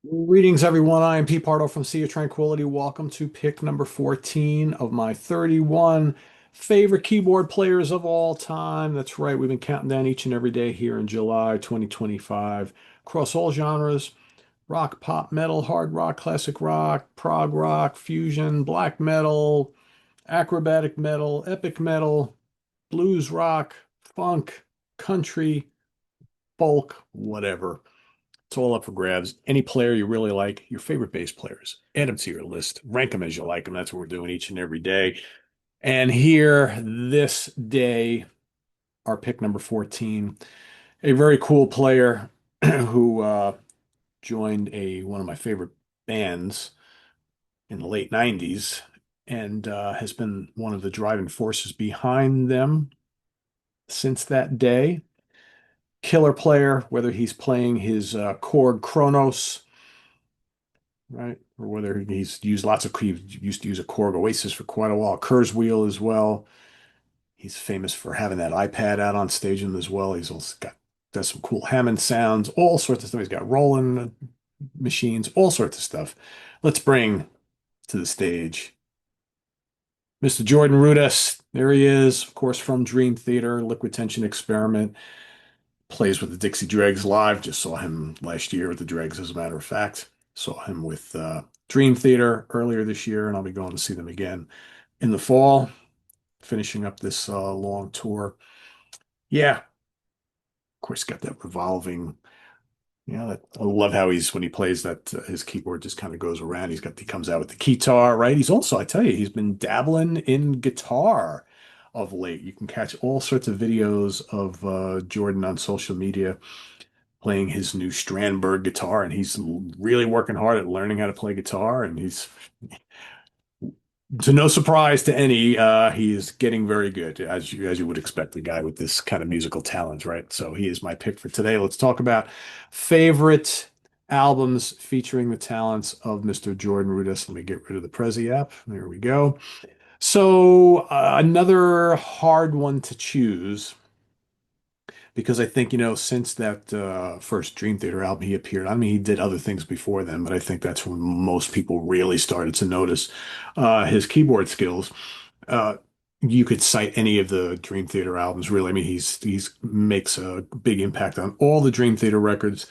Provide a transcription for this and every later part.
Greetings, everyone. I am Pete Pardo from Sea of Tranquility. Welcome to pick number 14 of my 31 favorite keyboard players of all time. That's right, we've been counting down each and every day here in July 2025 across all genres: rock, pop, metal, hard rock, classic rock, prog rock, fusion, black metal, acrobatic metal, epic metal, blues rock, funk, country, folk, whatever. It's all up for grabs. Any player you really like, your favorite bass players, add them to your list. Rank them as you like them. That's what we're doing each and every day. And here, this day, our pick number 14, a very cool player who joined one of my favorite bands in the late 90s and has been one of the driving forces behind them since that day. Killer player, whether he's playing his Korg Kronos, right? Or whether he's used he used to use a Korg Oasis for quite a while, Kurzweil as well. He's famous for having that iPad out on stage with him as well. He's also got does some cool Hammond sounds, all sorts of stuff. He's got Roland machines, all sorts of stuff. Let's bring to the stage Mr. Jordan Rudess. There he is, of course, from Dream Theater, Liquid Tension Experiment. Plays with the Dixie Dregs live. Just saw him last year with the Dregs, as a matter of fact. Saw him with Dream Theater earlier this year, and I'll be going to see them again in the fall, finishing up this long tour. Yeah, of course, got that revolving. I love how when he plays that his keyboard just kind of goes around. He comes out with the guitar, right? He's also, I tell you, he's been dabbling in guitar of late. You can catch all sorts of videos of Jordan on social media playing his new Strandberg guitar, and he's really working hard at learning how to play guitar. And he's, to no surprise to any, he is getting very good, as you would expect, a guy with this kind of musical talent, right? So he is my pick for today. Let's talk about favorite albums featuring the talents of Mr. Jordan Rudess. Let me get rid of the Prezi app. There we go. So another hard one to choose because I think, since that first Dream Theater album he appeared, I mean, he did other things before then, but I think that's when most people really started to notice his keyboard skills. Uh, you could cite any of the Dream Theater albums, really. I mean, he's makes a big impact on all the Dream Theater records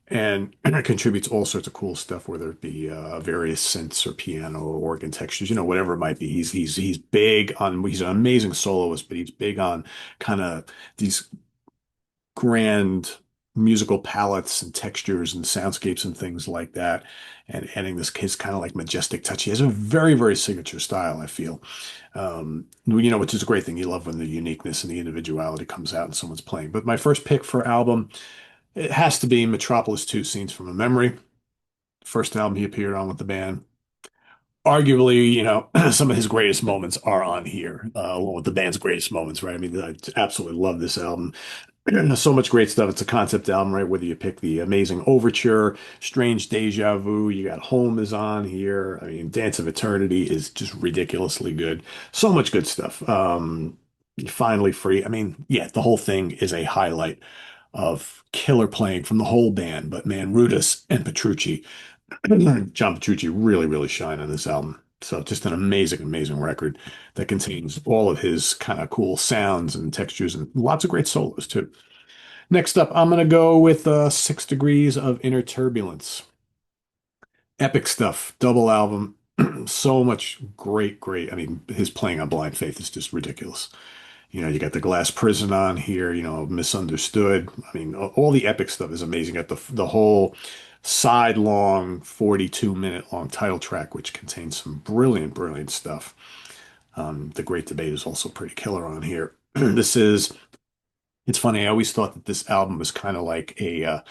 and contributes all sorts of cool stuff, whether it be various synths or piano or organ textures, whatever it might be. He's big on. He's an amazing soloist, but he's big on kind of these grand musical palettes and textures and soundscapes and things like that, and adding this his kind of like majestic touch. He has a very, very signature style, I feel. Which is a great thing. You love when the uniqueness and the individuality comes out in someone's playing. But my first pick for album, it has to be Metropolis 2 Scenes from a Memory. First album he appeared on with the band. Arguably, some of his greatest moments are on here, along with the band's greatest moments, right? I mean, I absolutely love this album. So much great stuff. It's a concept album, right? Whether you pick the amazing Overture, Strange Deja Vu, you got Home is on here. I mean, Dance of Eternity is just ridiculously good. So much good stuff. Finally Free. I mean, yeah, the whole thing is a highlight of killer playing from the whole band. But man, Rudess and Petrucci, John Petrucci really, really shine on this album. So just an amazing, amazing record that contains all of his kind of cool sounds and textures and lots of great solos too. Next up, I'm going to go with 6 Degrees of Inner Turbulence. Epic stuff, double album. So much great, great. I mean, his playing on Blind Faith is just ridiculous. You got the Glass Prison on here, Misunderstood. I mean, all the epic stuff is amazing. Got the whole side-long, 42-minute long title track, which contains some brilliant, brilliant stuff. The Great Debate is also pretty killer on here. This is It's funny. I always thought that this album was kind of like a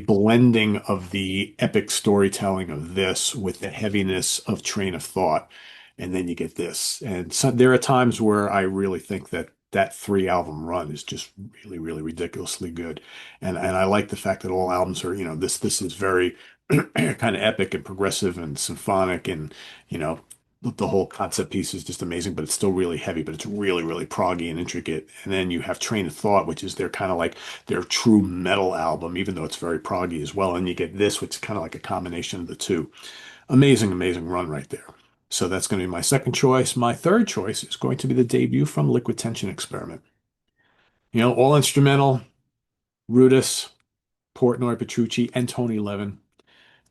blending of the epic storytelling of this with the heaviness of Train of Thought, and then you get this. And so there are times where I really think that that 3 album run is just really, really ridiculously good. And I like the fact that all albums are, this is very kind of epic and progressive and symphonic, and you know the whole concept piece is just amazing, but it's still really heavy, but it's really, really proggy and intricate. And then you have Train of Thought, which is their kind of like their true metal album, even though it's very proggy as well. And you get this, which is kind of like a combination of the two. Amazing, amazing run right there. So that's going to be my second choice. My third choice is going to be the debut from Liquid Tension Experiment. All instrumental, Rudess, Portnoy, Petrucci, and Tony Levin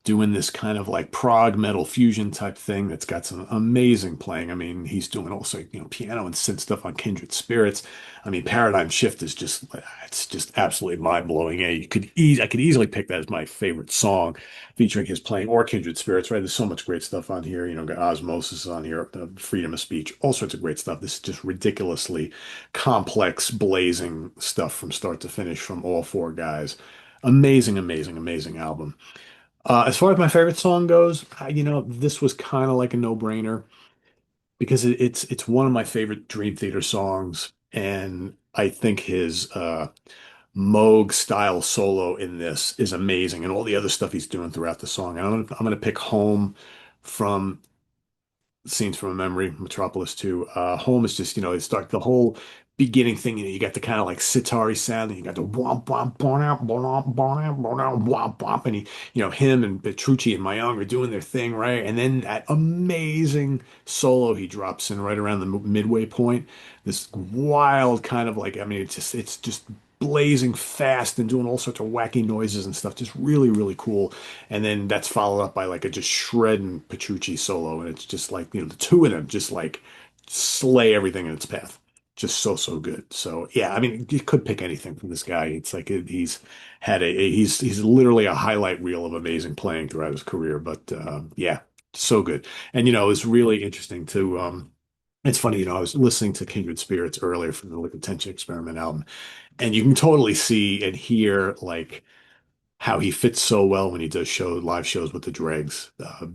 doing this kind of like prog metal fusion type thing that's got some amazing playing. I mean, he's doing also, piano and synth stuff on Kindred Spirits. I mean, Paradigm Shift is just, it's just absolutely mind-blowing. Yeah, I could easily pick that as my favorite song featuring his playing or Kindred Spirits, right? There's so much great stuff on here. Got Osmosis on here, Freedom of Speech, all sorts of great stuff. This is just ridiculously complex, blazing stuff from start to finish from all four guys. Amazing, amazing, amazing album. As far as my favorite song goes, this was kind of like a no-brainer because it's one of my favorite Dream Theater songs, and I think his Moog style solo in this is amazing, and all the other stuff he's doing throughout the song. And I'm gonna pick Home from Scenes from a Memory, Metropolis 2. Home is just, it's like the whole beginning thing, you got the kind of like sitar sound, and you got the womp womp womp womp womp womp womp, and him and Petrucci and Mayung are doing their thing, right? And then that amazing solo he drops in right around the midway point. This wild kind of like, I mean, it's just blazing fast and doing all sorts of wacky noises and stuff. Just really, really cool. And then that's followed up by like a just shredding Petrucci solo. And it's just like, the two of them just like slay everything in its path. Just so, so good. So yeah, I mean, you could pick anything from this guy. It's like he's had he's literally a highlight reel of amazing playing throughout his career. But yeah, so good. And it's really interesting to it's funny, I was listening to Kindred Spirits earlier from the Liquid Tension Experiment album, and you can totally see and hear like how he fits so well when he does live shows with the Dregs.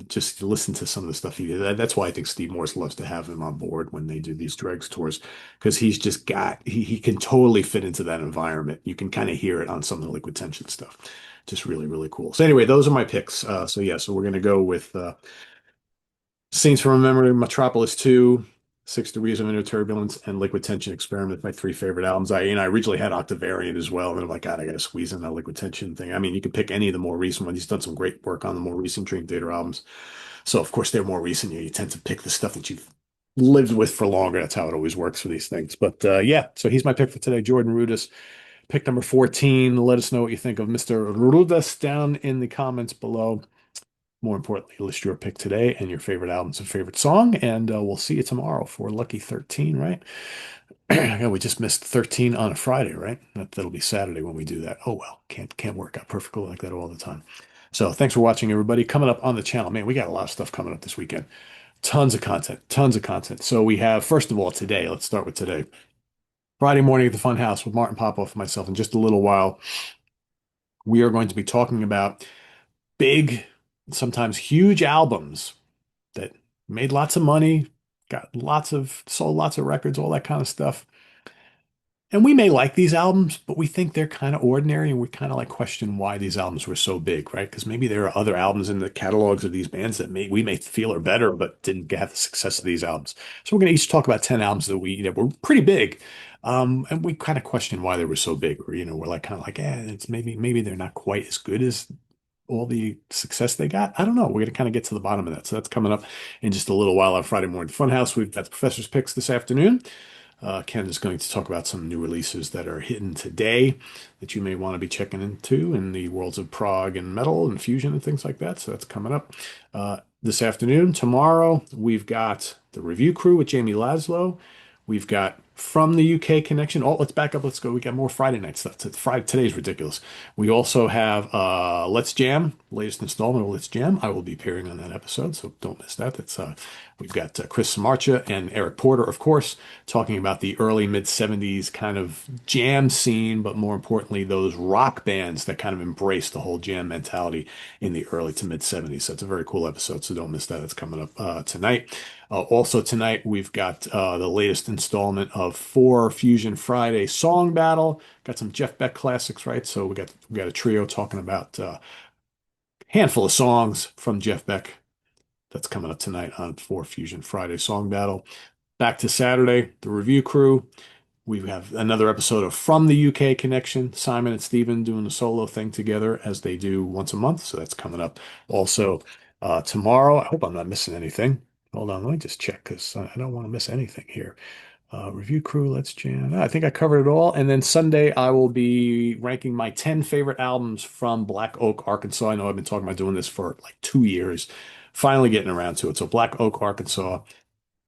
Just listen to some of the stuff he did. That's why I think Steve Morse loves to have him on board when they do these Dregs tours, because he's just he can totally fit into that environment. You can kind of hear it on some of the Liquid Tension stuff. Just really, really cool. So anyway, those are my picks. So yeah, so we're gonna go with Scenes from a Memory, Metropolis 2, Six Degrees of Inner Turbulence, and Liquid Tension Experiment, my three favorite albums. I originally had Octavariant as well, and I'm like, God, I gotta squeeze in that Liquid Tension thing. I mean, you can pick any of the more recent ones. He's done some great work on the more recent Dream Theater albums. So of course they're more recent. You tend to pick the stuff that you've lived with for longer. That's how it always works for these things. But yeah, so he's my pick for today, Jordan Rudess. Pick number 14. Let us know what you think of Mr. Rudess down in the comments below. More importantly, list your pick today and your favorite albums and favorite song, and we'll see you tomorrow for Lucky 13, right? Yeah, we just missed 13 on a Friday, right? That'll be Saturday when we do that. Oh well, can't work out perfectly like that all the time. So thanks for watching, everybody. Coming up on the channel, man, we got a lot of stuff coming up this weekend. Tons of content, tons of content. So we have, first of all, today, let's start with today. Friday morning at the Fun House with Martin Popoff and myself in just a little while. We are going to be talking about big, sometimes huge albums that made lots of money, sold lots of records, all that kind of stuff. And we may like these albums, but we think they're kind of ordinary, and we kind of like question why these albums were so big, right? Because maybe there are other albums in the catalogs of these bands that we may feel are better, but didn't have the success of these albums. So we're going to each talk about 10 albums that were pretty big. And we kind of question why they were so big, or we're like kind of like, it's maybe they're not quite as good as all the success they got. I don't know. We're going to kind of get to the bottom of that. So that's coming up in just a little while on Friday morning Funhouse. We've got the Professor's Picks this afternoon. Ken is going to talk about some new releases that are hitting today that you may want to be checking into in the worlds of prog and metal and fusion and things like that. So that's coming up this afternoon. Tomorrow, we've got the Review Crew with Jamie Laszlo. We've got From the UK Connection. Oh, let's back up. Let's go. We got more Friday night stuff. Today's ridiculous. We also have Let's Jam, latest installment of Let's Jam. I will be appearing on that episode, so don't miss that. We've got Chris Samarcha and Eric Porter, of course, talking about the early mid-70s kind of jam scene, but more importantly, those rock bands that kind of embraced the whole jam mentality in the early to mid-70s. So it's a very cool episode, so don't miss that. It's coming up tonight. Also tonight, we've got the latest installment of 4 Fusion Friday Song Battle. Got some Jeff Beck classics, right? So we got a trio talking about a handful of songs from Jeff Beck. That's coming up tonight on 4 Fusion Friday Song Battle. Back to Saturday, the review crew. We have another episode of From the UK Connection. Simon and Stephen doing the solo thing together as they do once a month. So that's coming up also tomorrow. I hope I'm not missing anything. Hold on, let me just check because I don't want to miss anything here. Review crew, let's jam. I think I covered it all. And then Sunday, I will be ranking my 10 favorite albums from Black Oak, Arkansas. I know I've been talking about doing this for like 2 years. Finally getting around to it. So Black Oak, Arkansas.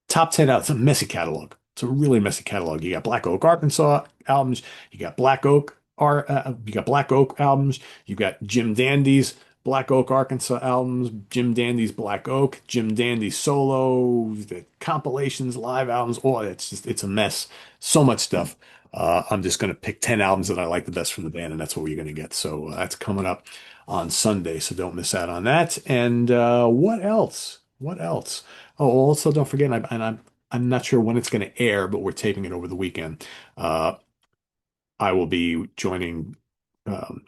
Top 10 out. It's a messy catalog. It's a really messy catalog. You got Black Oak, Arkansas albums. You got Black Oak albums. You got Jim Dandy's Black Oak, Arkansas albums. Jim Dandy's Black Oak. Jim Dandy's solo. The compilations, live albums. Oh, it's a mess. So much stuff. I'm just gonna pick 10 albums that I like the best from the band, and that's what you're gonna get. So that's coming up on Sunday. So don't miss out on that. And what else? What else? Oh, also don't forget, I'm not sure when it's going to air, but we're taping it over the weekend. Uh, I will be joining um,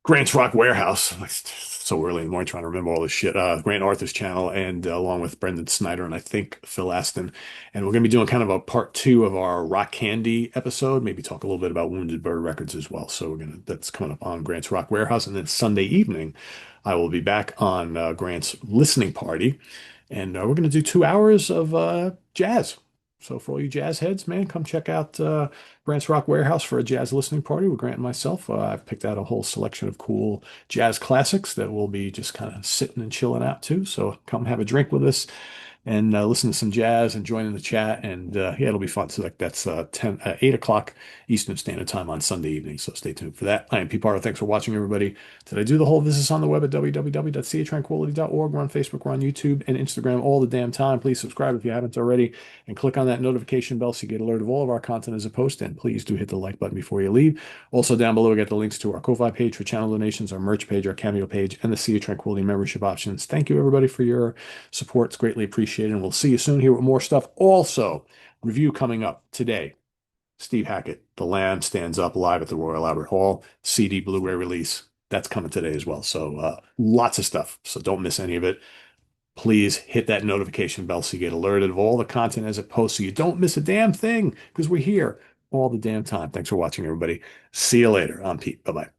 Grant's Rock Warehouse. Like, so early in the morning, trying to remember all this shit. Grant Arthur's channel, and along with Brendan Snyder and I think Phil Aston, and we're going to be doing kind of a part two of our Rock Candy episode. Maybe talk a little bit about Wounded Bird Records as well. So that's coming up on Grant's Rock Warehouse, and then Sunday evening, I will be back on Grant's listening party. And we're going to do 2 hours of jazz. So for all you jazz heads, man, come check out Grant's Rock Warehouse for a jazz listening party with Grant and myself. I've picked out a whole selection of cool jazz classics that we'll be just kind of sitting and chilling out to. So come have a drink with us and listen to some jazz and join in the chat. And yeah, it'll be fun. So that's 8 o'clock Eastern Standard Time on Sunday evening. So stay tuned for that. I am Pete Pardo. Thanks for watching, everybody. Did I do the whole This on the web at www.seatranquility.org? We're on Facebook, we're on YouTube and Instagram all the damn time. Please subscribe if you haven't already and click on that notification bell so you get alert of all of our content as a post. And please do hit the like button before you leave. Also down below, we got the links to our Ko-Fi page for channel donations, our merch page, our Cameo page, and the Sea of Tranquility membership options. Thank you, everybody, for your support. It's greatly appreciated. And we'll see you soon here with more stuff. Also, review coming up today. Steve Hackett, The Lamb Stands Up live at the Royal Albert Hall, CD Blu-ray release. That's coming today as well. So lots of stuff. So don't miss any of it. Please hit that notification bell so you get alerted of all the content as it posts so you don't miss a damn thing because we're here all the damn time. Thanks for watching, everybody. See you later. I'm Pete. Bye-bye.